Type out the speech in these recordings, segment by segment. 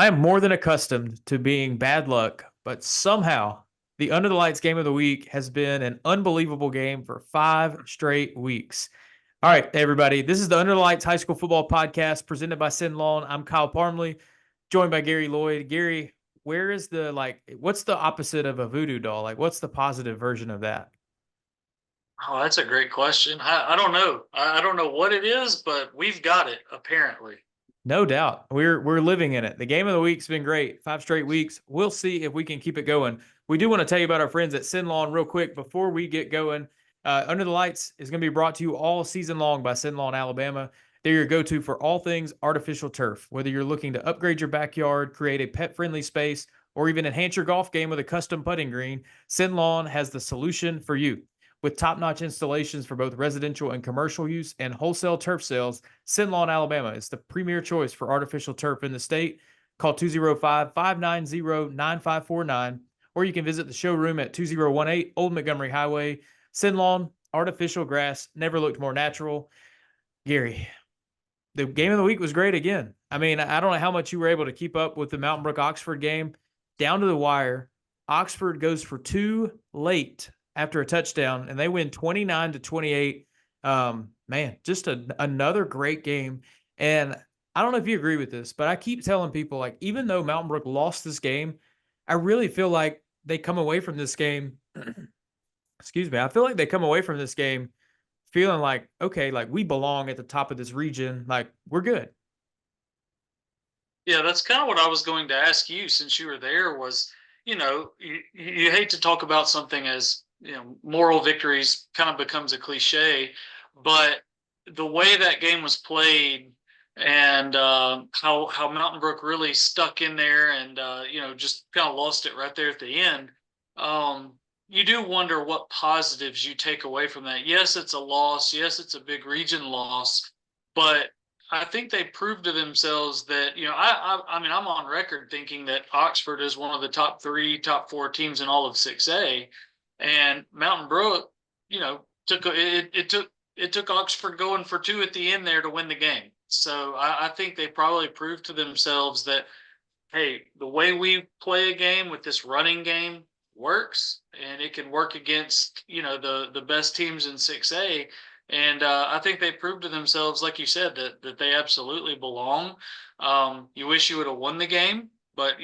I am more than accustomed to being bad luck, but somehow the Under the Lights game of the week has been an unbelievable game for 5 straight weeks. All right, everybody, this is the Under the Lights High School Football Podcast presented by SYNLawn. I'm Kyle Parmley, joined by Gary Lloyd. Gary, where is what's the opposite of a voodoo doll? Like, what's the positive version of that? Oh, that's a great question. I don't know. I don't know what it is, but we've got it apparently. No doubt. We're living in it. The game of the week's been great. 5 straight weeks. We'll see if we can keep it going. We do want to tell you about our friends at SYNLawn real quick before we get going. Under the Lights is going to be brought to you all season long by SYNLawn Alabama. They're your go-to for all things artificial turf. Whether you're looking to upgrade your backyard, create a pet-friendly space, or even enhance your golf game with a custom putting green, SYNLawn has the solution for you. With top-notch installations for both residential and commercial use and wholesale turf sales, SYNLawn Alabama is the premier choice for artificial turf in the state. Call 205-590-9549, or you can visit the showroom at 2018 Old Montgomery Highway. SYNLawn, artificial grass, never looked more natural. Gary, the game of the week was great again. I mean, I don't know how much you were able to keep up with the Mountain Brook-Oxford game. Down to the wire, Oxford goes for two late after a touchdown, and they win 29-28. Man, just another great game. And I don't know if you agree with this, but I keep telling people, like, even though Mountain Brook lost this game, I really feel like they come away from this game. Excuse me. I feel like they come away from this game feeling like, okay, like we belong at the top of this region. Like, we're good. Yeah, that's kind of what I was going to ask you since you were there was, you hate to talk about something as, moral victories kind of becomes a cliche, but the way that game was played and how Mountain Brook really stuck in there and just kind of lost it right there at the end. You do wonder what positives you take away from that. Yes, it's a loss. Yes, it's a big region loss, but I think they proved to themselves that I mean I'm on record thinking that Oxford is one of the top three, top four teams in all of 6A, and Mountain Brook, it took Oxford going for two at the end there to win the game. So I think they probably proved to themselves that hey, the way we play a game with this running game works, and it can work against the best teams in 6A. And I think they proved to themselves, like you said, that they absolutely belong. You wish you would have won the game, but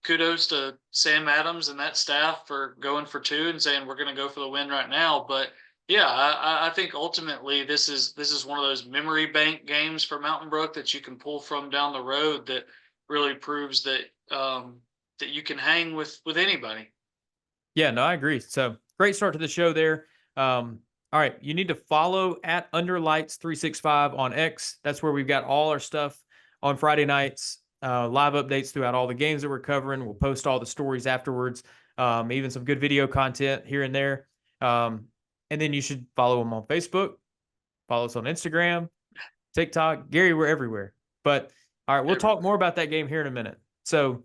kudos to Sam Adams and that staff for going for two and saying we're going to go for the win right now. But yeah, I think ultimately this is one of those memory bank games for Mountain Brook that you can pull from down the road that really proves that that you can hang with anybody. Yeah, no, I agree. So great start to the show there. All right, you need to follow at Underlights365 on X. That's where we've got all our stuff on Friday nights, live updates throughout all the games that we're covering. We'll post all the stories afterwards, even some good video content here and there. And then you should follow them on Facebook, follow us on Instagram, TikTok. Gary, we're everywhere. But all right, we'll talk more about that game here in a minute. So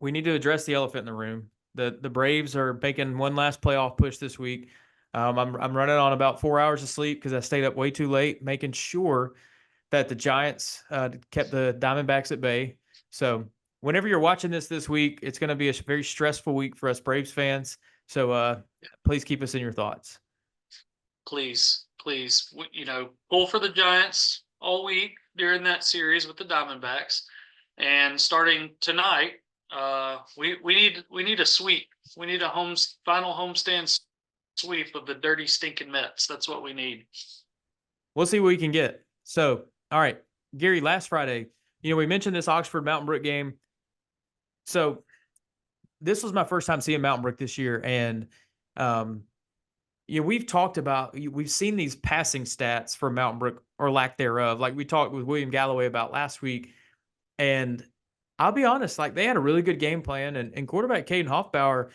we need to address the elephant in the room. The Braves are making one last playoff push this week. I'm running on about 4 hours of sleep because I stayed up way too late, making sure that the Giants kept the Diamondbacks at bay. So whenever you're watching this week, it's going to be a very stressful week for us Braves fans. So please keep us in your thoughts. Please, pull for the Giants all week during that series with the Diamondbacks, and starting tonight, we need a sweep. We need a final homestand sweep of the dirty stinking Mets. That's what we need. We'll see what we can get. So, all right, Gary, last Friday, we mentioned this Oxford Mountain Brook game. So this was my first time seeing Mountain Brook this year. And, we've talked about, we've seen these passing stats for Mountain Brook or lack thereof. Like we talked with William Galloway about last week. And I'll be honest, like they had a really good game plan. And quarterback Caden Hoffbauer,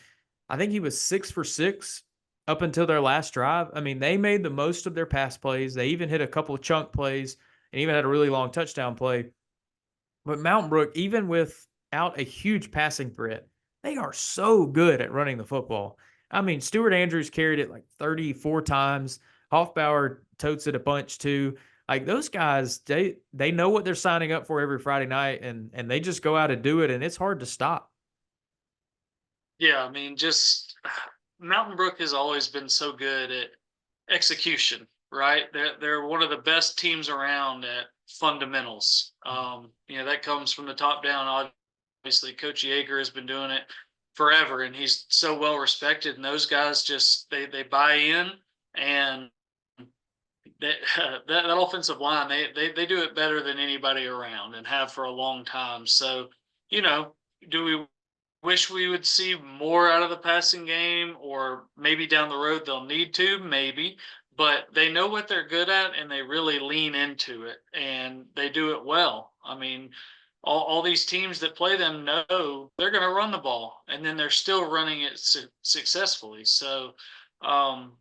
I think he was 6 for 6 up until their last drive. I mean, they made the most of their pass plays. They even hit a couple of chunk plays and even had a really long touchdown play. But Mountain Brook, even without a huge passing threat, they are so good at running the football. I mean, Stuart Andrews carried it like 34 times. Hoffbauer totes it a bunch too. Like those guys, they know what they're signing up for every Friday night, and they just go out and do it, and it's hard to stop. Yeah, I mean, just Mountain Brook has always been so good at execution, right? They're one of the best teams around at fundamentals. That comes from the top down. Obviously, Coach Yeager has been doing it forever, and he's so well respected. And those guys just they buy in, and that that offensive line they do it better than anybody around, and have for a long time. So, do we wish we would see more out of the passing game, or maybe down the road they'll need to, maybe, but they know what they're good at and they really lean into it and they do it well. I mean, all these teams that play them know they're going to run the ball, and then they're still running it successfully. So, um,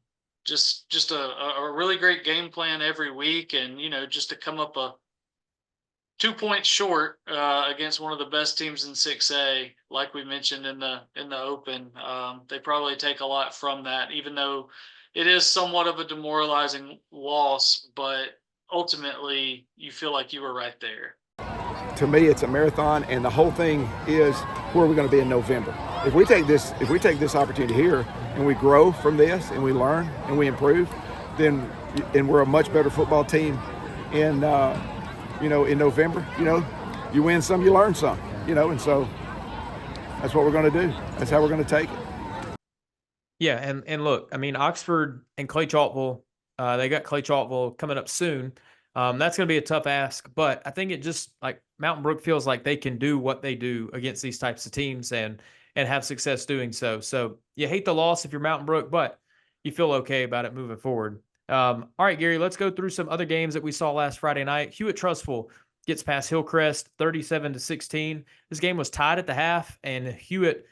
just a really great game plan every week, and just to come up a 2 points short against one of the best teams in 6A, like we mentioned in the open. They probably take a lot from that, even though it is somewhat of a demoralizing loss. But ultimately, you feel like you were right there. To me, it's a marathon, and the whole thing is where we're going to be in November. If we take this opportunity here and we grow from this and we learn and we improve, then we're a much better football team. In in November, you win some, you learn some, and so that's what we're going to do. That's how we're going to take it. Yeah, and look, I mean, Oxford and Clay Chalkville, they got Clay Chalkville coming up soon. That's going to be a tough ask, but I think it just like Mountain Brook feels like they can do what they do against these types of teams and have success doing so. So you hate the loss if you're Mountain Brook, but you feel okay about it moving forward. All right, Gary, let's go through some other games that we saw last Friday night. Hewitt-Trussville gets past Hillcrest 37-16. This game was tied at the half, and Hewitt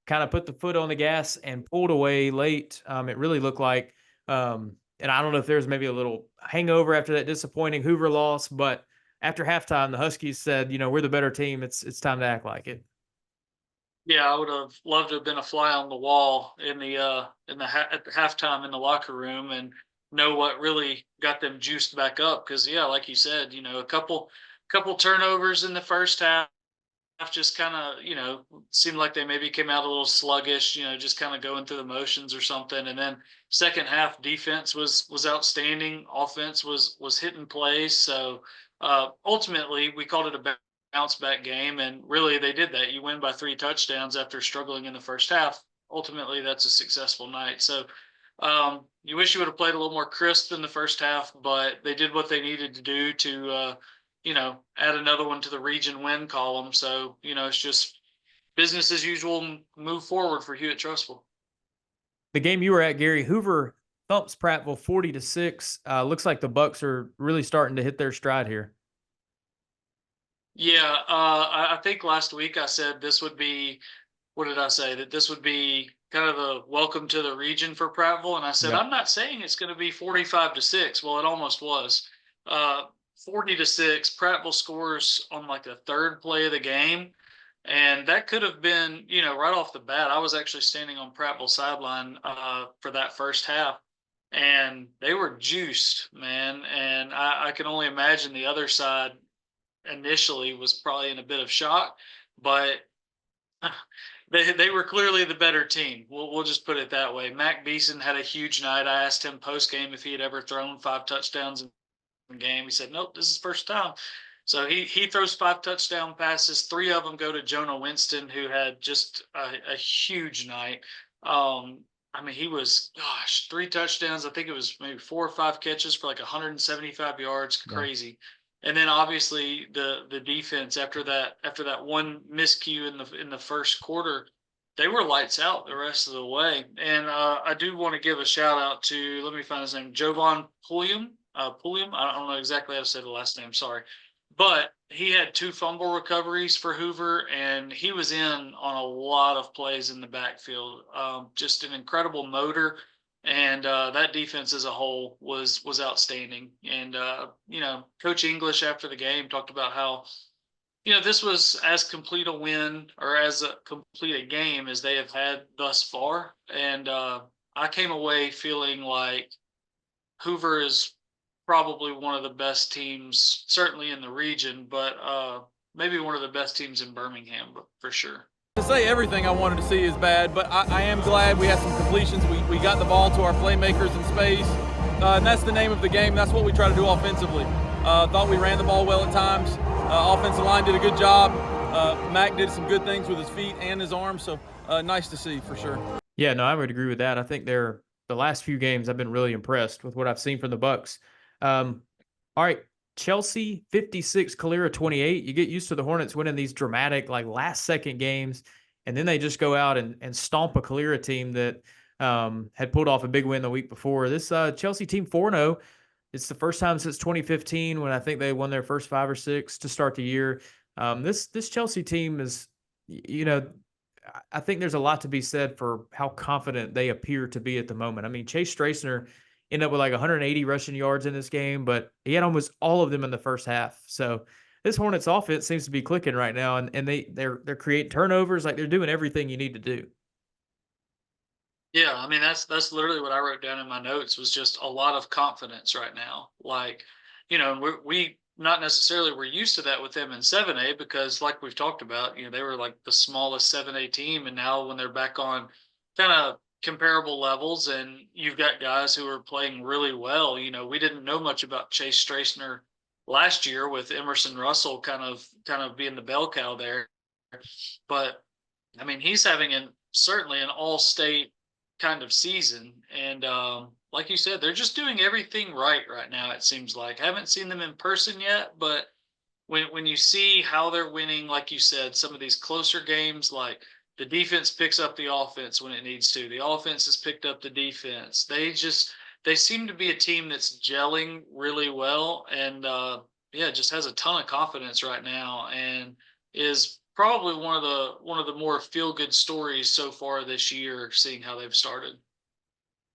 kind of put the foot on the gas and pulled away late. It really looked like, and I don't know if there's maybe a little hangover after that disappointing Hoover loss, but after halftime, the Huskies said, we're the better team. It's time to act like it. Yeah, I would have loved to have been a fly on the wall at the halftime in the locker room and know what really got them juiced back up. Because yeah, like you said, a couple turnovers in the first half just kind of seemed like they maybe came out a little sluggish, just kind of going through the motions or something. And then second half defense was outstanding, offense was hitting plays. So ultimately we called it a bounce back game, and really they did that. You win by 3 touchdowns after struggling in the first half. Ultimately that's a successful night. So you wish you would have played a little more crisp in the first half, but they did what they needed to do to add another one to the region win column. So, it's just business as usual, move forward for Hewitt-Trussville. The game you were at, Gary, Hoover thumps Prattville 40-6. Looks like the Bucks are really starting to hit their stride here. Yeah, I think last week I said this would be, what did I say? That this would be kind of a welcome to the region for Prattville. And I said, Yep. I'm not saying it's going to be 45-6. Well, it almost was. 40-6. Prattville scores on like the third play of the game. And that could have been, right off the bat. I was actually standing on Prattville sideline for that first half, and they were juiced, man. And I can only imagine the other side initially was probably in a bit of shock, but they were clearly the better team. We'll just put it that way. Mac Beeson had a huge night. I asked him post game if he had ever thrown 5 touchdowns in the game. He said, nope, this is first time. So he throws 5 touchdown passes. 3 of them go to Jonah Winston, who had just a huge night. I mean, he was, 3 touchdowns. I think it was maybe 4 or 5 catches for like 175 yards. Crazy. And then obviously the defense after that one miscue in the first quarter, they were lights out the rest of the way. And I do want to give a shout out to, let me find his name, Jovan Pulliam. Pulliam. I don't know exactly how to say the last name. Sorry. But he had 2 fumble recoveries for Hoover, and he was in on a lot of plays in the backfield. Just an incredible motor, and that defense as a whole was outstanding. And Coach English after the game talked about how this was as complete a win or as a complete a game as they have had thus far. And I came away feeling like Hoover is probably one of the best teams, certainly in the region, but maybe one of the best teams in Birmingham, but for sure. To say everything I wanted to see is bad, but I am glad we had some completions. We got the ball to our playmakers in space, and that's the name of the game. That's what we try to do offensively. Thought we ran the ball well at times. Offensive line did a good job. Mac did some good things with his feet and his arms, so nice to see for sure. Yeah, no, I would agree with that. I think the last few games I've been really impressed with what I've seen from the Bucks. All right, Chelsea 56, Calera 28. You get used to the Hornets winning these dramatic, like last-second games, and then they just go out and stomp a Calera team that had pulled off a big win the week before. This Chelsea team 4-0. It's the first time since 2015 when I think they won their first 5 or 6 to start the year. This Chelsea team is, I think there's a lot to be said for how confident they appear to be at the moment. I mean, Chase Strassner ended up with like 180 rushing yards in this game, but he had almost all of them in the first half. So this Hornets offense seems to be clicking right now, and they're creating turnovers. Like, they're doing everything you need to do. Yeah, I mean that's literally what I wrote down in my notes, was just a lot of confidence right now. Like, we not necessarily were used to that with them in 7A, because like we've talked about, they were like the smallest 7A team, and now when they're back on kind of comparable levels, and you've got guys who are playing really well. We didn't know much about Chase Strassner last year, with Emerson Russell kind of being the bell cow there, but I mean, he's having certainly an all-state kind of season, and like you said, they're just doing everything right now. It seems like, I haven't seen them in person yet, but when you see how they're winning, like you said, some of these closer games, like the defense picks up the offense when it needs to. The offense has picked up the defense. They seem to be a team that's gelling really well, and just has a ton of confidence right now, and is probably one of the more feel good stories so far this year, seeing how they've started.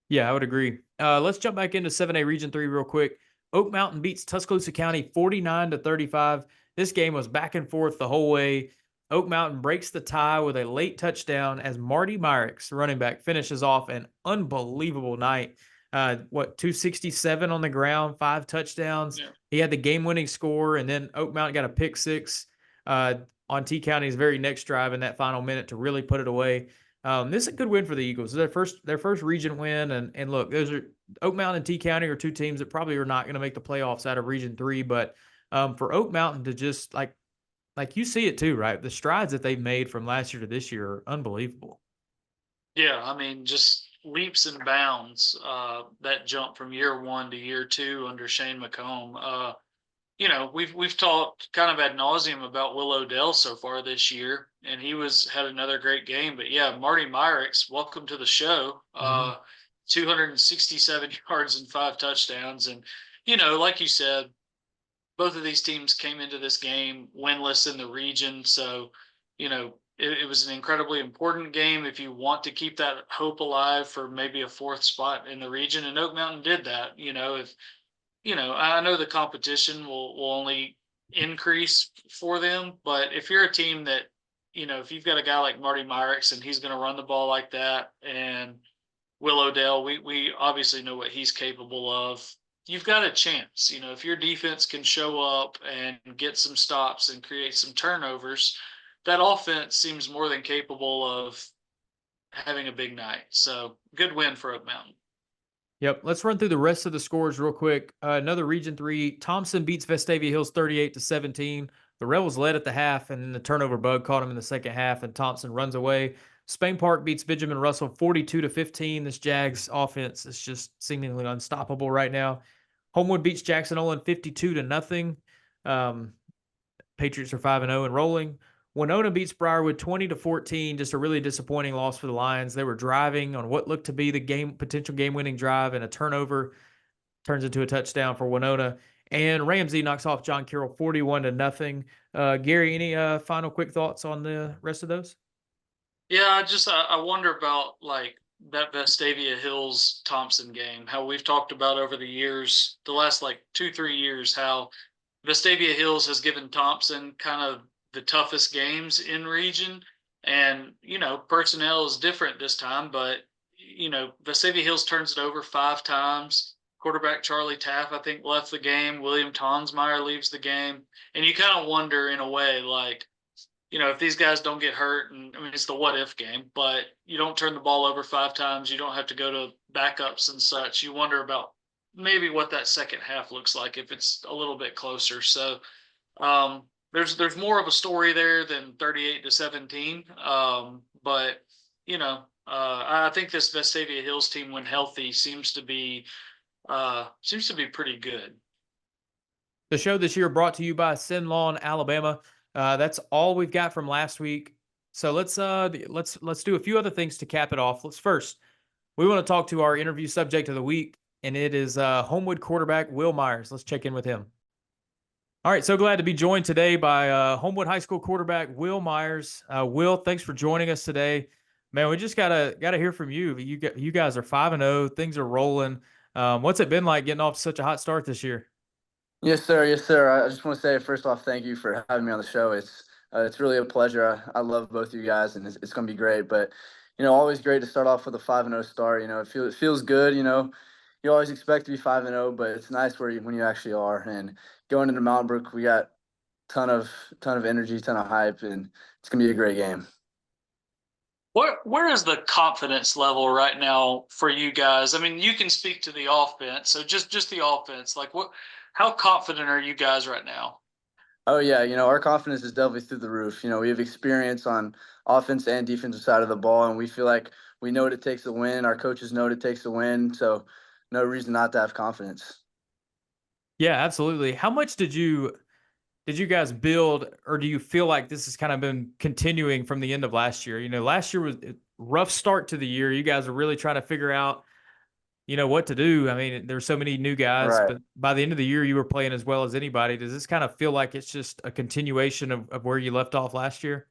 Yeah, I would agree. Let's jump back into 7A Region 3 real quick. Oak Mountain beats Tuscaloosa County 49-35. This game was back and forth the whole way. Oak Mountain breaks the tie with a late touchdown as Marty Myrick's running back finishes off an unbelievable night. 267 on the ground, 5 touchdowns. Yeah. He had the game-winning score, and then Oak Mountain got a pick 6 on T County's very next drive in that final minute to really put it away. This is a good win for the Eagles. Their first region win, and look, those are Oak Mountain and T County are 2 teams that probably are not going to make the playoffs out of Region 3, but for Oak Mountain to just like you see it too, right? The strides that they've made from last year to this year are unbelievable. Yeah, I mean, just leaps and bounds, that jump from year 1 to year 2 under Shane McComb. We've talked kind of ad nauseum about Will Odell so far this year, and he had another great game. But yeah, Marty Myrick's, welcome to the show. 267 yards and 5 touchdowns, and like you said, both of these teams came into this game winless in the region, so it was an incredibly important game if you want to keep that hope alive for maybe a 4th spot in the region, and Oak Mountain did that. I know the competition will only increase for them, but if you're a team that, if you've got a guy like Marty Myrick's and he's going to run the ball like that, and Will Odell, we obviously know what he's capable of, you've got a chance. If your defense can show up and get some stops and create some turnovers, that offense seems more than capable of having a big night. So good win for Oak Mountain. Yep. Let's run through the rest of the scores real quick. Another Region 3, Thompson beats Vestavia Hills 38-17. The Rebels led at the half, and then the turnover bug caught him in the second half, and Thompson runs away. Spain Park beats Benjamin Russell 42-15. This Jags offense is just seemingly unstoppable right now. Homewood beats Jackson Olin 52-0. Patriots are 5-0 and rolling. Winona beats Briarwood 20-14. Just a really disappointing loss for the Lions. They were driving on what looked to be the potential game-winning drive, and a turnover turns into a touchdown for Winona. And Ramsey knocks off John Carroll 41-0. Gary, any final quick thoughts on the rest of those? Yeah, I wonder about like that Vestavia Hills Thompson game, how we've talked about over the years, the last like 2-3 years, how Vestavia Hills has given Thompson kind of the toughest games in region, and personnel is different this time, but Vestavia Hills turns it over 5 times. Quarterback Charlie Taff, I think, left the game. William Tonsmeyer leaves the game. And you kind of wonder in a way, like, if these guys don't get hurt, and I mean, it's the what if game, but you don't turn the ball over 5 times. You don't have to go to backups and such. You wonder about maybe what that second half looks like if it's a little bit closer. So there's more of a story there than 38-17. But I think this Vestavia Hills team, when healthy, seems to be pretty good. The show this year brought to you by SYNLawn Alabama. That's all we've got from last week. So let's do a few other things to cap it off. We want to talk to our interview subject of the week, and it is Homewood quarterback Will Myers. Let's check in with him. All right, so glad to be joined today by Homewood High School quarterback Will Myers. Will, thanks for joining us today. Man, we just gotta hear from you. You guys are 5-0. Things are rolling. What's it been like getting off to such a hot start this year? Yes, sir. Yes, sir. I just want to say, first off, thank you for having me on the show. It's really a pleasure. I love both of you guys, and it's going to be great. But, always great to start off with a 5-0 start. It feels good. You always expect to be 5-0, but it's nice when you actually are. And going into Mountain Brook, we got ton of energy, ton of hype, and it's going to be a great game. Where is the confidence level right now for you guys? I mean, you can speak to the offense. So just the offense, like how confident are you guys right now? Oh yeah, our confidence is definitely through the roof. We have experience on offense and defensive side of the ball, and we feel like we know what it takes to win. Our coaches know what it takes to win, so no reason not to have confidence. Yeah, absolutely. How much did you guys build, or do you feel like this has kind of been continuing from the end of last year? Last year was a rough start to the year. You guys are really trying to figure out, what to do. I mean, there's so many new guys, Right. but by the end of the year, you were playing as well as anybody. Does this kind of feel like it's just a continuation of where you left off last year?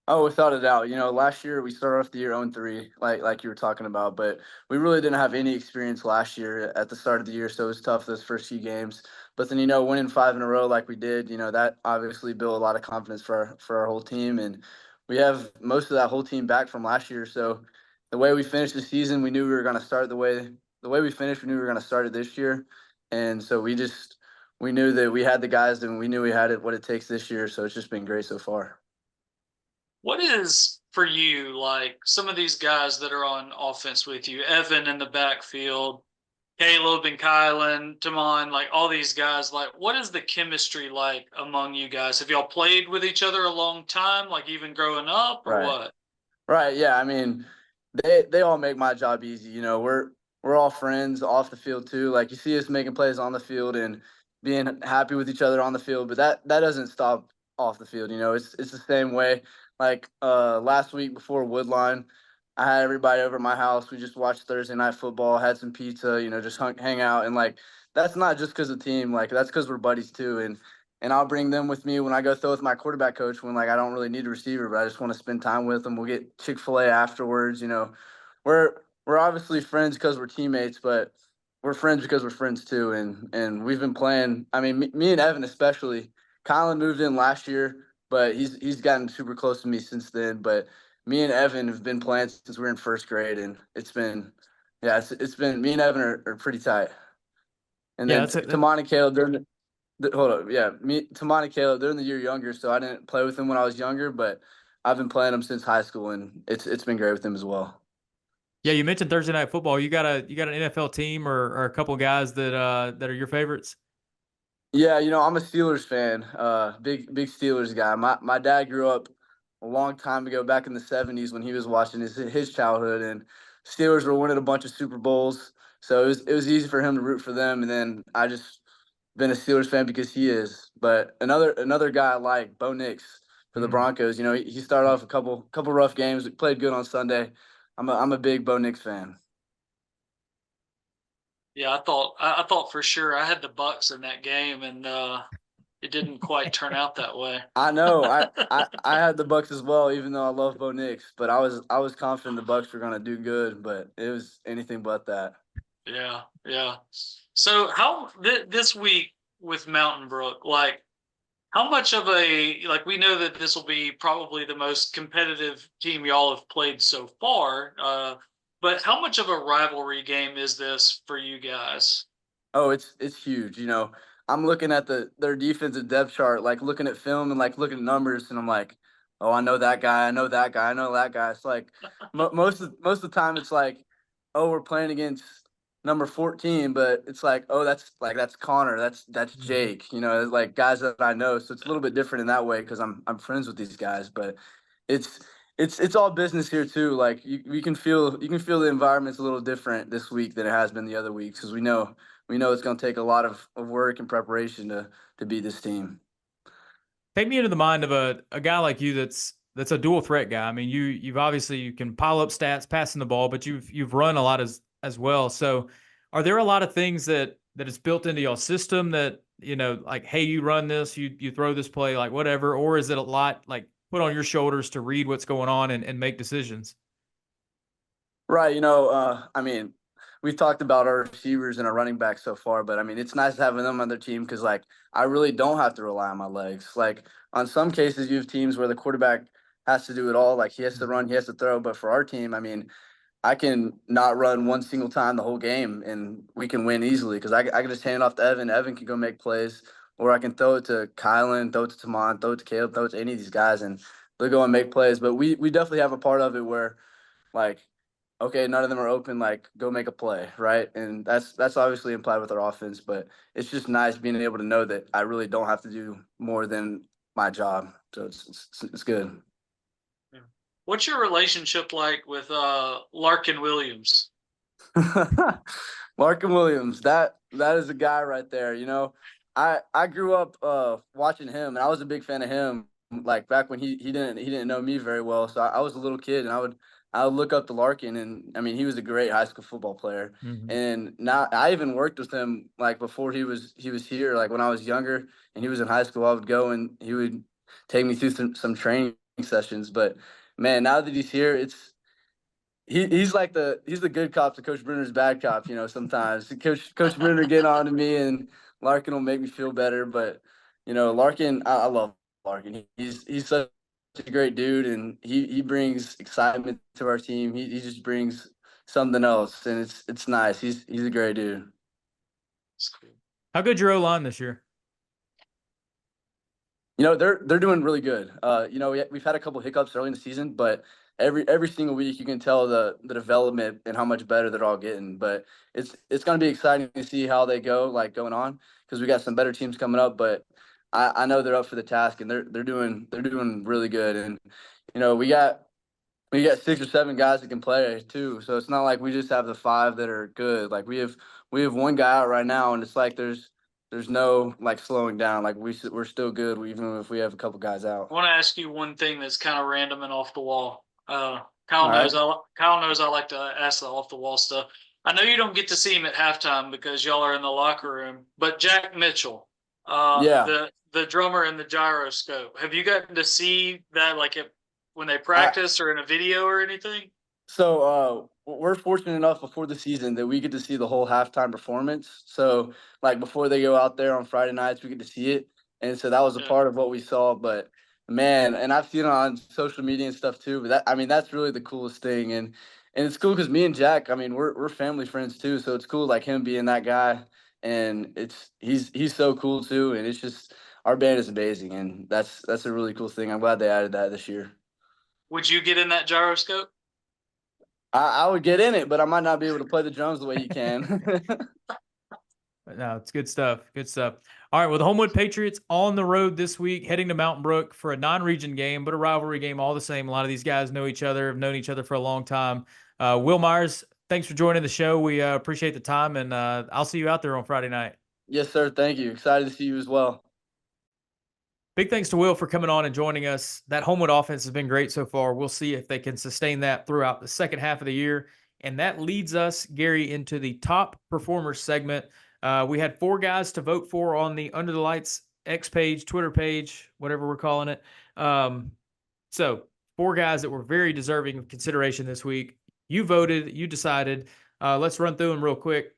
Oh, without a doubt. Last year we started off the year 0-3, like you were talking about, but we really didn't have any experience last year at the start of the year, so it was tough those first few games. But then, winning 5 in a row like we did, that obviously built a lot of confidence for our whole team, and we have most of that whole team back from last year. So the way we finished the season, we knew we were going to start the way we finished. We knew we were going to start it this year, and so we knew that we had the guys, and we knew we had what it takes this year. So it's just been great so far. What is for you, like some of these guys that are on offense with you, Evan in the backfield, Caleb and Kylan, Tamon, like all these guys, like what is the chemistry like among you guys? Have y'all played with each other a long time, like even growing up, or Right. what? Right. Yeah. I mean, they all make my job easy. We're all friends off the field too. Like you see us making plays on the field and being happy with each other on the field, but that doesn't stop off the field. It's the same way. Like last week before Woodline, I had everybody over at my house. We just watched Thursday night football, had some pizza, just hang out, and like that's not just because of the team. Like that's because we're buddies too, and I'll bring them with me when I go throw with my quarterback coach when like I don't really need a receiver, but I just want to spend time with them. We'll get Chick-fil-A afterwards. We're obviously friends because we're teammates, but we're friends because we're friends too, and we've been playing. I mean, me and Evan especially. Colin moved in last year, but he's gotten super close to me since then. But me and Evan have been playing since we were in first grade, and it's been me and Evan are pretty tight. And then Tamon and Caleb, Tamon and Caleb, they're in the year younger, so I didn't play with them when I was younger, but I've been playing them since high school, and it's been great with them as well. Yeah, you mentioned Thursday night football. You got an NFL team or a couple guys that are your favorites? Yeah, I'm a Steelers fan, big Steelers guy. My dad grew up a long time ago, back in the 70s when he was watching his childhood, and Steelers were winning a bunch of Super Bowls, so it was easy for him to root for them. And then I just been a Steelers fan because he is. But another guy I like, Bo Nix for the Broncos. He started off a couple rough games, played good on Sunday. I'm a big Bo Nix fan. Yeah, I thought for sure I had the Bucks in that game, and it didn't quite turn out that way. I know. I had the Bucks as well, even though I love Bo Nix. But I was confident the Bucks were gonna do good, but it was anything but that. Yeah. So this week with Mountain Brook, like how much of we know that this will be probably the most competitive team y'all have played so far, but how much of a rivalry game is this for you guys? Oh, it's huge. You know, I'm looking at their defensive depth chart, like looking at film and like looking at numbers, and I'm like, oh, I know that guy, I know that guy, I know that guy. It's like most of the time, it's like, oh, we're playing against number 14, but it's like, oh, that's Connor, that's Mhm. Jake. You know, it's like guys that I know. So it's a little bit different in that way because I'm friends with these guys, but it's it's all business here too. Like you can feel the environment's a little different this week than it has been the other weeks because we know it's going to take a lot of work and preparation to beat this team. Take me into the mind of a guy like you that's a dual threat guy. I mean, you've obviously you can pile up stats passing the ball, but you've run a lot as well. So, are there a lot of things that is built into your system that like, hey, you run this, you throw this play, like whatever, or is it a lot like put on your shoulders to read what's going on and make decisions? Right. You know, I mean, we've talked about our receivers and our running backs so far, but I mean, it's nice having them on their team because, like, I really don't have to rely on my legs. Like, on some cases, you have teams where the quarterback has to do it all. Like, he has to run, he has to throw. But for our team, I mean, I can not run one single time the whole game, and we can win easily because I can just hand it off to Evan. Evan can go make plays, or I can throw it to Kylan, throw it to Tamon, throw it to Caleb, throw it to any of these guys, and they'll go and make plays. But we definitely have a part of it where, like, okay, none of them are open, like, go make a play, right? And that's obviously implied with our offense, but it's just nice being able to know that I really don't have to do more than my job. So it's good. Yeah. What's your relationship like with Larkin Williams? Markham Williams, that is a guy right there. You know, I grew up watching him, and I was a big fan of him. Like back when he didn't know me very well, so I was a little kid, and I would look up to Larkin, and I mean he was a great high school football player. Mhm. And now I even worked with him like before he was here. Like when I was younger and he was in high school, I would go and he would take me through some training sessions. But man, now that he's here, he's the good cop to Coach Brenner's bad cop. You know, sometimes Coach Brenner get on to me, and Larkin will make me feel better. But you know, Larkin, I love Larkin. He's such a great dude, and he brings excitement to our team. He just brings something else, and it's nice. He's a great dude. It's cool. How good your O line this year? You know, they're doing really good. You know, we've had a couple hiccups early in the season, but every single week you can tell the development and how much better they're all getting. But it's going to be exciting to see how they go, like going on, because we got some better teams coming up. But I know they're up for the task, and they're doing really good. And you know, we got 6 or 7 guys that can play too. So it's not like we just have the 5 that are good. Like we have one guy out right now, and it's like there's no like slowing down. Like we're still good even if we have a couple guys out. I want to ask you one thing that's kind of random and off the wall. All right. Kyle knows I like to ask the off the wall stuff. I know you don't get to see him at halftime because y'all are in the locker room, but Jack Mitchell, Yeah. the drummer in the gyroscope, have you gotten to see that like when they I, practice or in a video or anything? so we're fortunate enough before the season that we get to see the whole halftime performance. So like before they go out there on Friday nights, we get to see it. And so that was a Yeah. part of what we saw. But man, and I've seen it on social media and stuff too. But I mean, that's really the coolest thing. And it's cool because me and Jack, I mean, we're family friends too. So it's cool like him being that guy. And he's so cool too. And it's just our band is amazing. And that's a really cool thing. I'm glad they added that this year. Would you get in that gyroscope? I would get in it, but I might not be able to play the drums the way you can. But no, it's good stuff. Good stuff. All right. Well, the Homewood Patriots on the road this week, heading to Mountain Brook for a non-region game, but a rivalry game all the same. A lot of these guys know each other, have known each other for a long time. Will Myers, thanks for joining the show. We appreciate the time, and I'll see you out there on Friday night. Yes, sir. Thank you. Excited to see you as well. Big thanks to Will for coming on and joining us. That Homewood offense has been great so far. We'll see if they can sustain that throughout the second half of the year. And that leads us, Gary, into the top performers segment. We had 4 guys to vote for on the Under the Lights X page, Twitter page, whatever we're calling it. So 4 guys that were very deserving of consideration this week. You voted, you decided. Let's run through them real quick.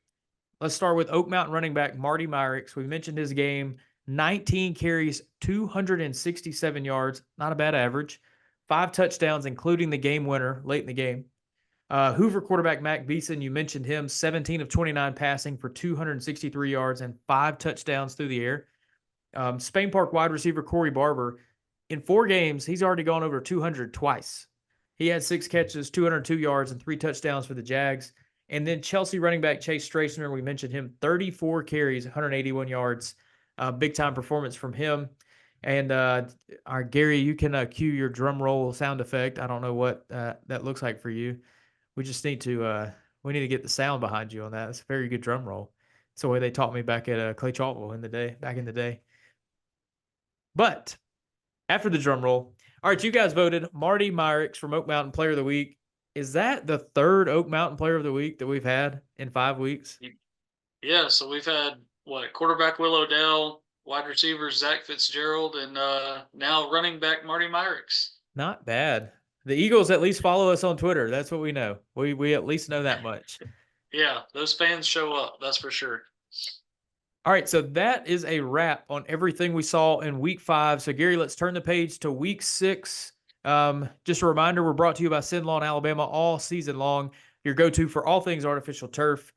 Let's start with Oak Mountain running back Marty Myricks. We mentioned his game. 19 carries, 267 yards, not a bad average. 5 touchdowns, including the game winner late in the game. Hoover quarterback Mac Beeson, you mentioned him, 17 of 29 passing for 263 yards and 5 touchdowns through the air. Spain Park wide receiver Corey Barber, in 4 games, he's already gone over 200 twice. He had 6 catches, 202 yards, and 3 touchdowns for the Jags. And then Chelsea running back Chase Stracener, we mentioned him, 34 carries, 181 yards. Big-time performance from him. And our Gary, you can cue your drum roll sound effect. I don't know what that looks like for you. We just need to get the sound behind you on that. It's a very good drum roll. It's the way they taught me back at Clay Chalkville back in the day. But after the drum roll, all right, you guys voted Marty Myricks from Oak Mountain Player of the Week. Is that the 3rd Oak Mountain Player of the Week that we've had in 5 weeks? Yeah, so we've had quarterback Will Odell, wide receivers Zach Fitzgerald, and now running back Marty Myricks. Not bad. The Eagles at least follow us on Twitter. That's what we know. We at least know that much. Yeah, those fans show up. That's for sure. All right, so that is a wrap on everything we saw in week 5. So, Gary, let's turn the page to week 6. Just a reminder, we're brought to you by SYNLawn Alabama all season long, your go-to for all things artificial turf.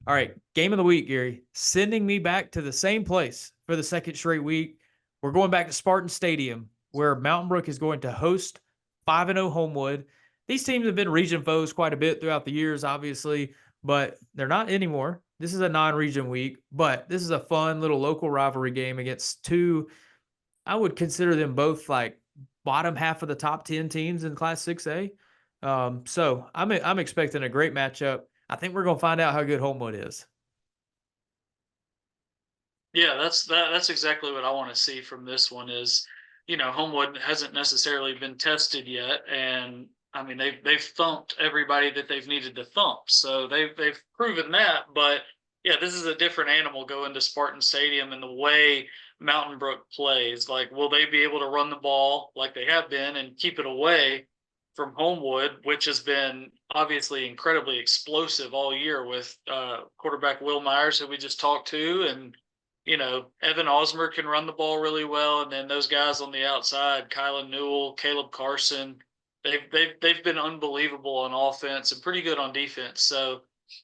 All right, game of the week, Gary. Sending me back to the same place for the 2nd straight week. We're going back to Spartan Stadium, where Mountain Brook is going to host 5-0 Homewood. These teams have been region foes quite a bit throughout the years, obviously, but they're not anymore. This is a non-region week, but this is a fun little local rivalry game against 2, I would consider them both like bottom half of the top 10 teams in Class 6A. So I'm expecting a great matchup. I think we're going to find out how good Homewood is. Yeah, that's exactly what I want to see from this one is, Homewood hasn't necessarily been tested yet, and I mean they've thumped everybody that they've needed to thump. So they've proven that, but yeah, this is a different animal going to Spartan Stadium and the way Mountain Brook plays. Like, will they be able to run the ball like they have been and keep it away from Homewood, which has been obviously incredibly explosive all year with quarterback Will Myers, who we just talked to, and Evan Osmer can run the ball really well, and then those guys on the outside, Kylan Newell, Caleb Carson, they've been unbelievable on offense and pretty good on defense. So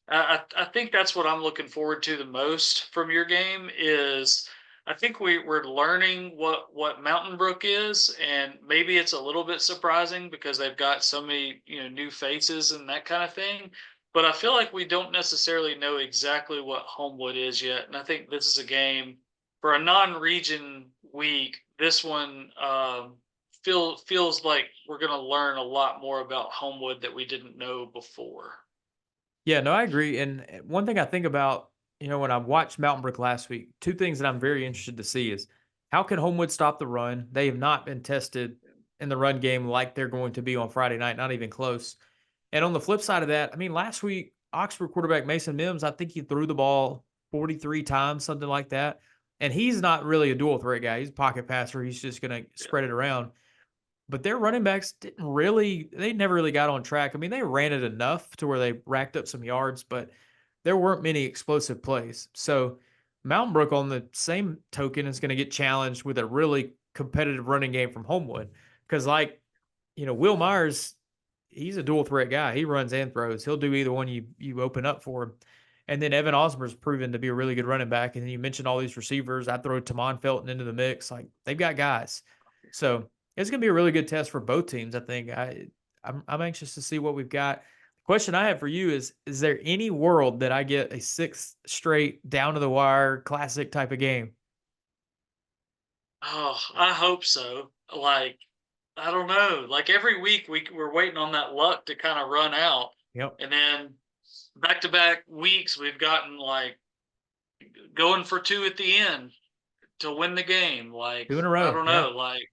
I think that's what I'm looking forward to the most from your game is I think we're learning what Mountain Brook is, and maybe it's a little bit surprising because they've got so many new faces and that kind of thing. But I feel like we don't necessarily know exactly what Homewood is yet. And I think this is a game for a non-region week. This one feels like we're going to learn a lot more about Homewood that we didn't know before. Yeah, no, I agree. And one thing I think about, when I watched Mountain Brook last week, 2 things that I'm very interested to see is how can Homewood stop the run? They have not been tested in the run game like they're going to be on Friday night, not even close. And on the flip side of that, I mean, last week, Oxford quarterback Mason Mims, I think he threw the ball 43 times, something like that. And he's not really a dual threat guy. He's a pocket passer. He's just going to spread it around. But their running backs they never really got on track. I mean, they ran it enough to where they racked up some yards, but there weren't many explosive plays. So Mountain Brook, on the same token, is going to get challenged with a really competitive running game from Homewood. Because Will Myers, he's a dual threat guy. He runs and throws. He'll do either one you open up for him. And then Evan Osmer's proven to be a really good running back. And then you mentioned all these receivers. I throw Tamon Felton into the mix. Like, they've got guys. So it's going to be a really good test for both teams, I think. I'm anxious to see what we've got. The question I have for you is there any world that I get a 6th straight down-to-the-wire classic type of game? Oh, I hope so. Like, I don't know. Like, every week we're waiting on that luck to kind of run out. Yep. And then back-to-back weeks we've gotten, like, going for 2 at the end to win the game. Like, 2 in a row. I don't know. Yeah. Like,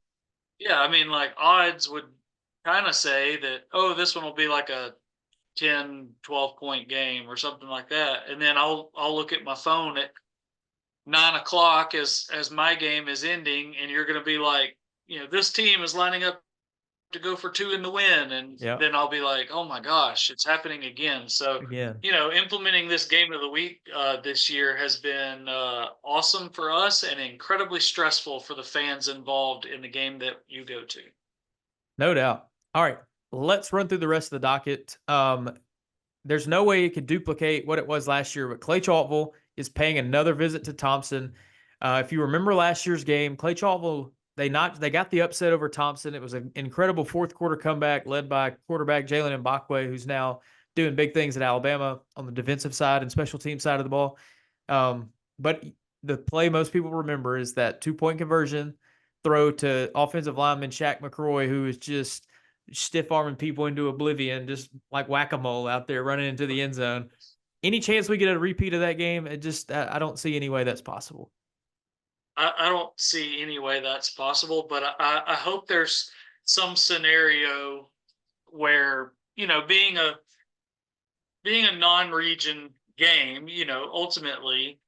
yeah, I mean, like, odds would kind of say that, oh, this one will be like a 10, 12-point game or something like that. And then I'll look at my phone at 9 o'clock as my game is ending, and you're going to be like, this team is lining up to go for 2 in the win. And then I'll be like, oh my gosh, it's happening again. So, implementing this game of the week this year has been awesome for us and incredibly stressful for the fans involved in the game that you go to. No doubt. All right. let's run through the rest of the docket. There's no way it could duplicate what it was last year, but Clay Chalkville is paying another visit to Thompson. If you remember last year's game, Clay Chalkville, they got the upset over Thompson. It was an incredible fourth quarter comeback led by quarterback Jalen Mbakwe, who's now doing big things at Alabama on the defensive side and special team side of the ball. But the play most people remember is that 2-point conversion throw to offensive lineman Shaq McCroy, who is just stiff arming people into oblivion, just like whack-a-mole out there running into the end zone. Any chance we get a repeat of that game? I don't see any way that's possible. I don't see any way that's possible, but I hope there's some scenario where, being a non-region game, ultimately,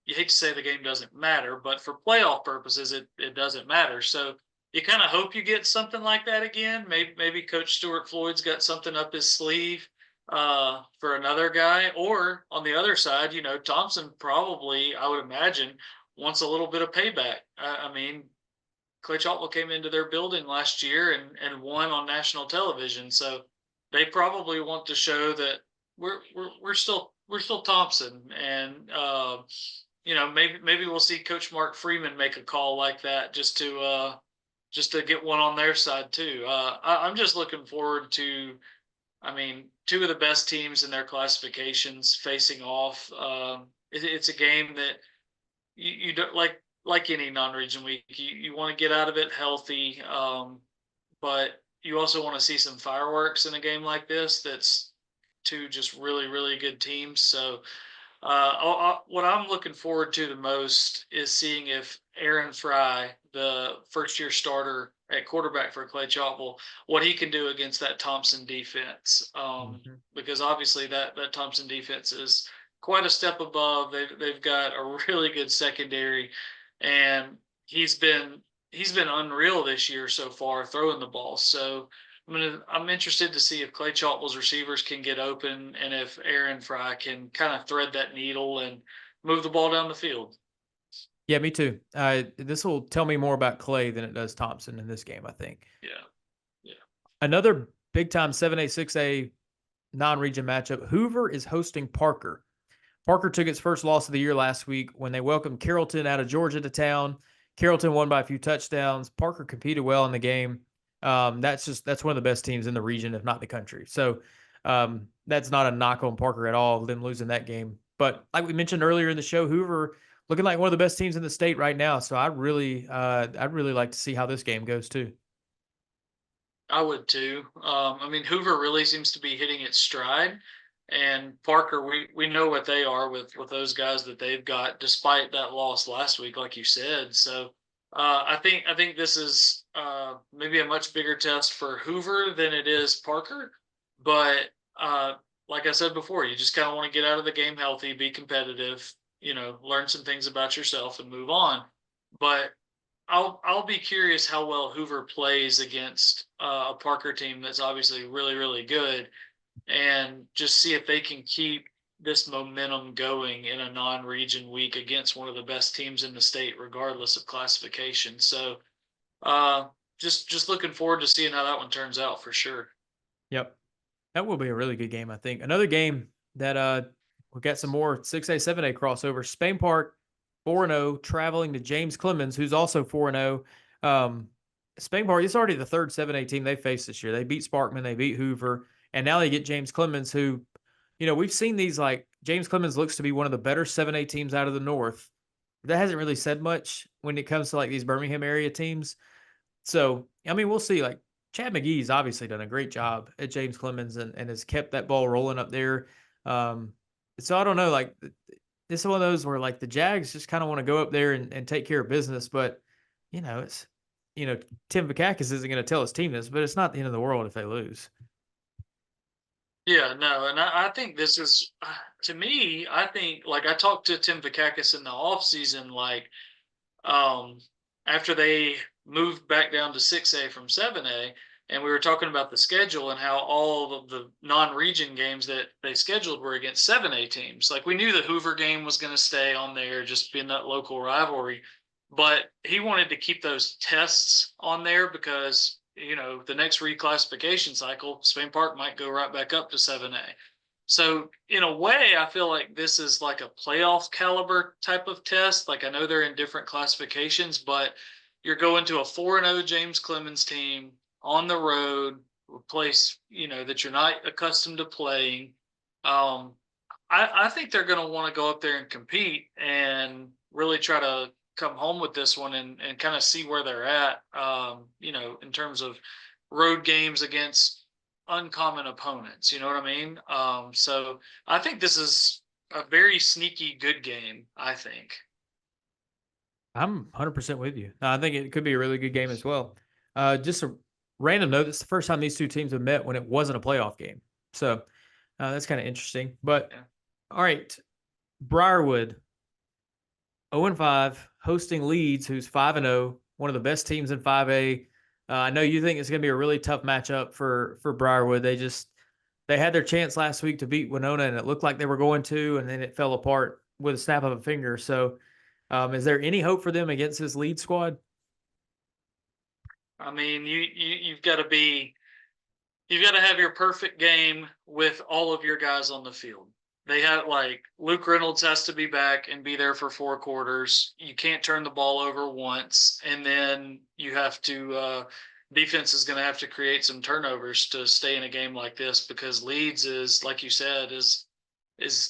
you hate to say the game doesn't matter, but for playoff purposes, it doesn't matter. So you kind of hope you get something like that again. Maybe Coach Stuart Floyd's got something up his sleeve for another guy, or on the other side, Thompson probably, I would imagine, wants a little bit of payback. I mean, Clay Chalkville came into their building last year and won on national television, so they probably want to show that we're still Thompson, and maybe we'll see Coach Mark Freeman make a call like that just to get one on their side too. I'm just looking forward to, two of the best teams in their classifications facing off. It's a game that you don't like any non-region week. You want to get out of it healthy, but you also want to see some fireworks in a game like this. That's two just really, really good teams. So what I'm looking forward to the most is seeing if Aaron Fry, the first-year starter at quarterback for Clay Chalkville, what he can do against that Thompson defense. Because obviously that Thompson defense is quite a step above. They've got a really good secondary, and he's been unreal this year so far throwing the ball. So I'm interested to see if Clay Chalkville's receivers can get open and if Aaron Fry can kind of thread that needle and move the ball down the field. Yeah, me too. This will tell me more about Clay than it does Thompson in this game, I think. Yeah. Another big-time 7A, 6A non-region matchup. Hoover is hosting Parker. Parker took its first loss of the year last week when they welcomed Carrollton out of Georgia to town. Carrollton won by a few touchdowns. Parker competed well in the game. That's one of the best teams in the region, if not the country. So that's not a knock on Parker at all, them losing that game. But like we mentioned earlier in the show, Hoover looking like one of the best teams in the state right now. So I'd really like to see how this game goes too. I would too. Hoover really seems to be hitting its stride, and Parker, we know what they are with those guys that they've got, despite that loss last week, like you said. So I think this is maybe a much bigger test for Hoover than it is Parker. But like I said before, you just kind of want to get out of the game healthy, be competitive, learn some things about yourself and move on. But I'll be curious how well Hoover plays against a Parker team that's obviously really, really good, and just see if they can keep this momentum going in a non-region week against one of the best teams in the state, regardless of classification. So just looking forward to seeing how that one turns out for sure. Yep. That will be a really good game, I think. Another game that we got some more 6A, 7A crossover. Spain Park 4-0, traveling to James Clemens, who's also 4-0. Spain Park, it's already the third 7A team they faced this year. They beat Sparkman, they beat Hoover, and now they get James Clemens, who, we've seen these, like, James Clemens looks to be one of the better 7A teams out of the North. That hasn't really said much when it comes to, like, these Birmingham area teams. So, we'll see. Like, Chad McGee's obviously done a great job at James Clemens and has kept that ball rolling up there. So I don't know, like, this is one of those where, like, the Jags just kind of want to go up there and take care of business. But, it's, Tim Vakakis isn't going to tell his team this, but it's not the end of the world if they lose. Yeah, no, and I think this is, to me, I think, like, I talked to Tim Vakakis in the offseason, like, after they moved back down to 6A from 7A, and we were talking about the schedule and how all of the non-region games that they scheduled were against 7A teams. Like, we knew the Hoover game was going to stay on there, just being that local rivalry, but he wanted to keep those tests on there because the next reclassification cycle, Spain Park might go right back up to 7A. So in a way, I feel like this is like a playoff caliber type of test. Like I know they're in different classifications, but you're going to a 4-0 James Clemens team on the road, a place, that you're not accustomed to playing. I think they're going to want to go up there and compete and really try to come home with this one and kind of see where they're at, in terms of road games against uncommon opponents. You know what I mean? So I think this is a very sneaky good game, I think. I'm 100% with you. I think it could be a really good game as well. Just a random note, it's the first time these two teams have met when it wasn't a playoff game. So that's kind of interesting. But, Yeah. All right, Briarwood, 0-5, hosting Leeds, who's 5-0, one of the best teams in 5A. I know you think it's going to be a really tough matchup for Briarwood. They had their chance last week to beat Winona, and it looked like they were going to, and then it fell apart with a snap of a finger. So is there any hope for them against this Leeds squad? I mean, you've got to have your perfect game with all of your guys on the field. They have Luke Reynolds has to be back and be there for 4 quarters. You can't turn the ball over once, and then you have to defense is going to have to create some turnovers to stay in a game like this, because Leeds is, like you said, is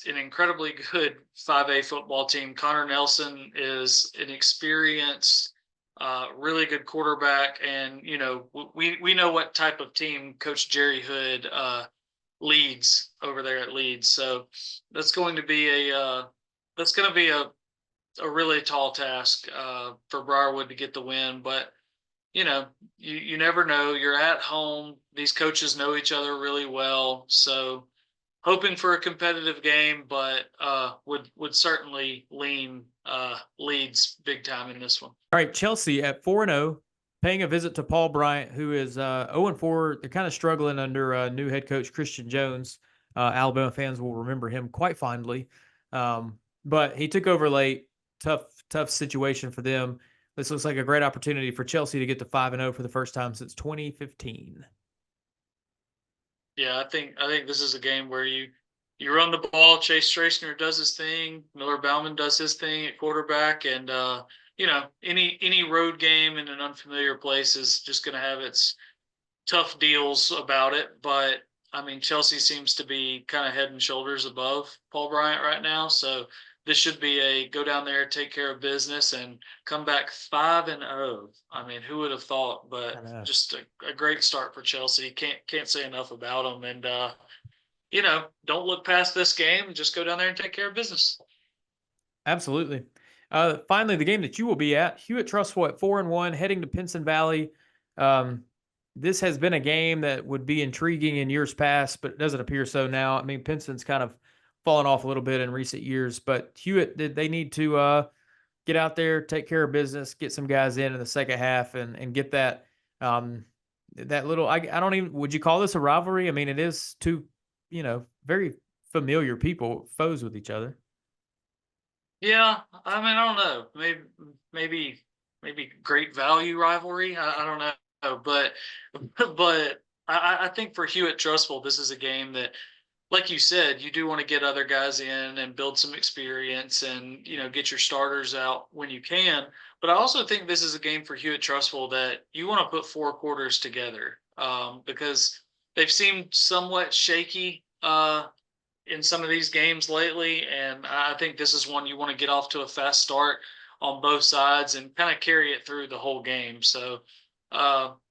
an incredibly good 5A football team. Connor Nelson is an experienced, really good quarterback, and we know what type of team Coach Jerry Hood leads over there at Leeds. So that's going to be a really tall task for Briarwood to get the win. But you never know. You're at home. These coaches know each other really well. So hoping for a competitive game, but would certainly lean Leeds big time in this one. All right, Chelsea at 4-0, paying a visit to Paul Bryant, who is 0-4. They're kind of struggling under new head coach Christian Jones. Alabama fans will remember him quite fondly. But he took over late. Tough situation for them. This looks like a great opportunity for Chelsea to get to 5-0 for the first time since 2015. Yeah, I think this is a game where you run the ball. Chase Strasner does his thing. Miller Bauman does his thing at quarterback, and any road game in an unfamiliar place is just going to have its tough deals about it. But I mean, Chelsea seems to be kind of head and shoulders above Paul Bryant right now, so this should be a go down there, take care of business, and come back 5-0. I mean, who would have thought? But just a great start for Chelsea. Can't say enough about them. And don't look past this game. Just go down there and take care of business. Absolutely. Finally, the game that you will be at, Hewitt-Trussville at 4-1, heading to Pinson Valley. This has been a game that would be intriguing in years past, but it doesn't appear so now. I mean, Pinson's kind of fallen off a little bit in recent years, but Hewitt, they need to get out there, take care of business, get some guys in the second half, and get that little. I don't even. Would you call this a rivalry? I mean, it is two, very familiar people, foes with each other. Yeah, I mean, I don't know. Maybe great value rivalry. I don't know, but I think for Hewitt-Trussville, this is a game that, like you said, you do want to get other guys in and build some experience and, get your starters out when you can. But I also think this is a game for Hewitt-Trussville that you want to put 4 quarters together because they've seemed somewhat shaky in some of these games lately. And I think this is one you want to get off to a fast start on both sides and kind of carry it through the whole game. So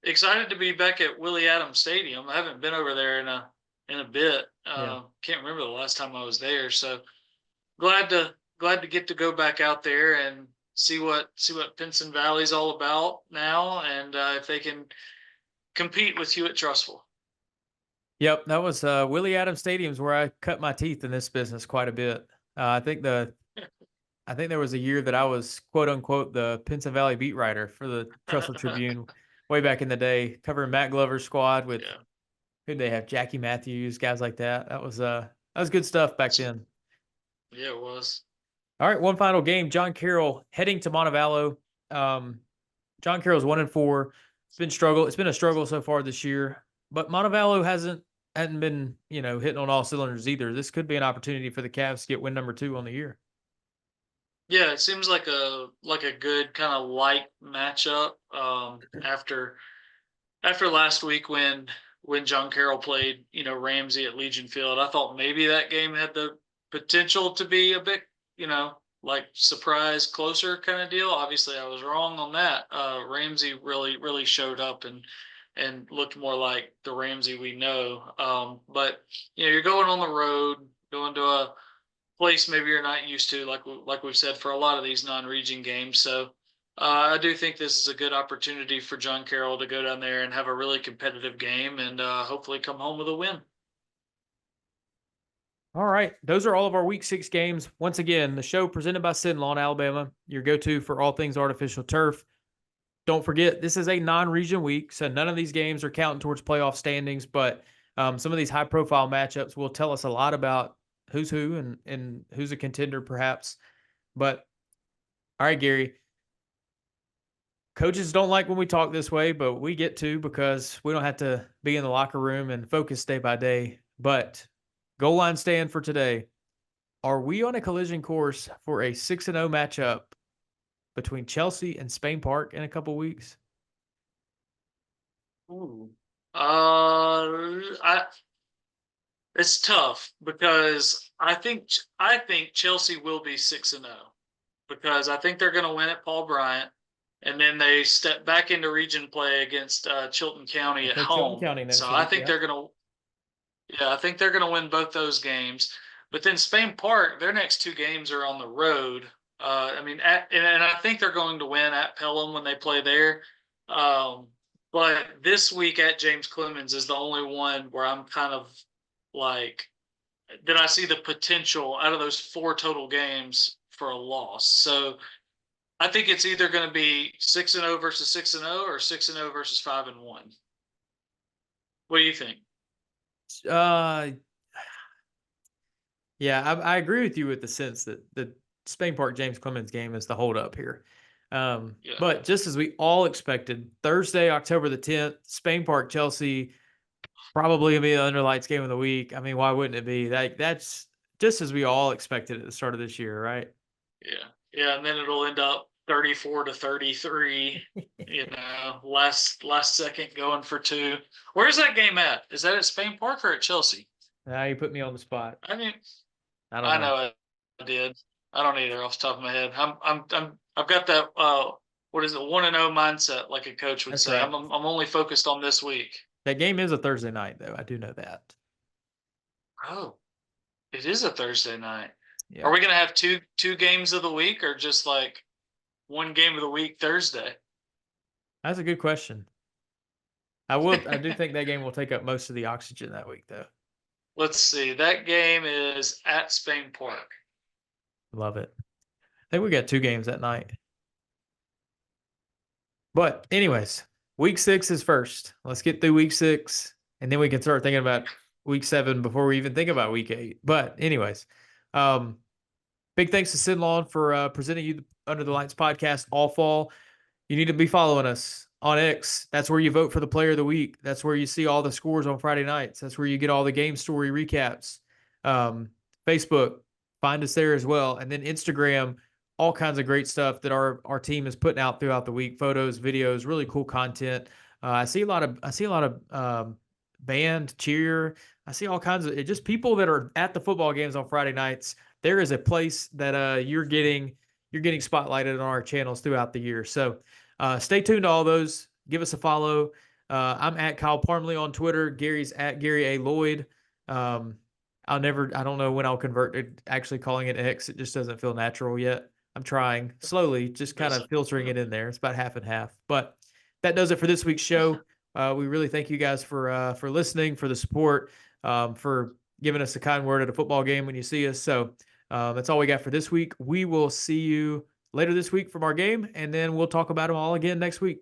excited to be back at Willie Adams Stadium. I haven't been over there in a bit. Can't remember the last time I was there. So glad to get to go back out there and see what Pinson Valley's all about now, and if they can compete with Hewitt-Trussville. Yep, that was Willie Adams Stadium's where I cut my teeth in this business quite a bit. I think there was a year that I was quote unquote the Pinson Valley beat writer for the Trussville Tribune way back in the day, covering Matt Glover's squad with who'd they have, Jackie Matthews, guys like that. That was good stuff back then. Yeah, it was. All right, one final game. John Carroll heading to Montevallo. John Carroll's 1-4. been struggle. It's been a struggle so far this year, but Montevallo hasn't been, hitting on all cylinders either. This could be an opportunity for the Cavs to get win number 2 on the year. Yeah, it seems like a good kind of light matchup after last week when John Carroll played, Ramsey at Legion Field. I thought maybe that game had the potential to be a bit, like surprise closer kind of deal. Obviously, I was wrong on that. Ramsey really showed up and looked more like the Ramsey we know. But you're going on the road, going to a place maybe you're not used to, like we've said for a lot of these non-region games. So I do think this is a good opportunity for John Carroll to go down there and have a really competitive game and hopefully come home with a win. All right. Those are all of our Week 6 games. Once again, the show presented by SYNLawn Alabama, your go-to for all things artificial turf. Don't forget, this is a non-region week, so none of these games are counting towards playoff standings, but some of these high-profile matchups will tell us a lot about who's who and who's a contender perhaps. But, all right, Gary, coaches don't like when we talk this way, but we get to because we don't have to be in the locker room and focus day by day. But goal line stand for today. Are we on a collision course for a 6-0 matchup between Chelsea and Spain Park in a couple weeks? Ooh. It's tough because I think Chelsea will be 6-0 because I think they're going to win at Paul Bryant, and then they step back into region play against Chilton County at home. So I think they're going to. Yeah, I think they're going to win both those games. But then Spain Park, their next 2 games are on the road. And I think they're going to win at Pelham when they play there. But this week at James Clemens is the only one where I'm kind of like, that I see the potential out of those 4 total games for a loss. So I think it's either going to be 6-0 versus 6-0 or 6-0 versus 5-1. What do you think? Yeah, I agree with you with the sense that the Spain Park James Clemens game is the holdup here. But just as we all expected, Thursday, October the 10th, Spain Park Chelsea, probably gonna be the under lights game of the week. I mean, why wouldn't it be? That's just as we all expected at the start of this year, right? Yeah, and then it'll end up 34-33. Last second going for 2. Where's that game at? Is that at Spain Park or at Chelsea? Now you put me on the spot. I mean, I know I did. I don't either off the top of my head. I've got that 1-0 mindset, like a coach would say. Right. I'm only focused on this week. That game is a Thursday night, though. I do know that. Oh, it is a Thursday night. Yeah. Are we going to have two games of the week, or just like one game of the week Thursday? That's a good question. I do think that game will take up most of the oxygen that week, though. Let's see. That game is at Spain Park. Love it. I think we got 2 games that night. But anyways, week 6 is first. Let's get through week 6, and then we can start thinking about week 7 before we even think about week 8. But anyways, big thanks to SYNLawn for presenting you the Under the Lights podcast all fall. You need to be following us on X. That's where you vote for the player of the week. That's where you see all the scores on Friday nights. That's where you get all the game story recaps. Facebook, find us there as well. And then Instagram, all kinds of great stuff that our team is putting out throughout the week. Photos, videos, really cool content. I see a lot of band cheer. I see all kinds of just people that are at the football games on Friday nights. There is a place that you're getting spotlighted on our channels throughout the year. So stay tuned to all those. Give us a follow. I'm at Kyle Parmley on Twitter. Gary's at Gary A. Lloyd. I don't know when I'll convert to actually calling it X. It just doesn't feel natural yet. I'm trying slowly, just kind of filtering it in there. It's about half and half. But that does it for this week's show. We really thank you guys for listening, for the support, for giving us a kind word at a football game when you see us. So that's all we got for this week. We will see you later this week from our game, and then we'll talk about them all again next week.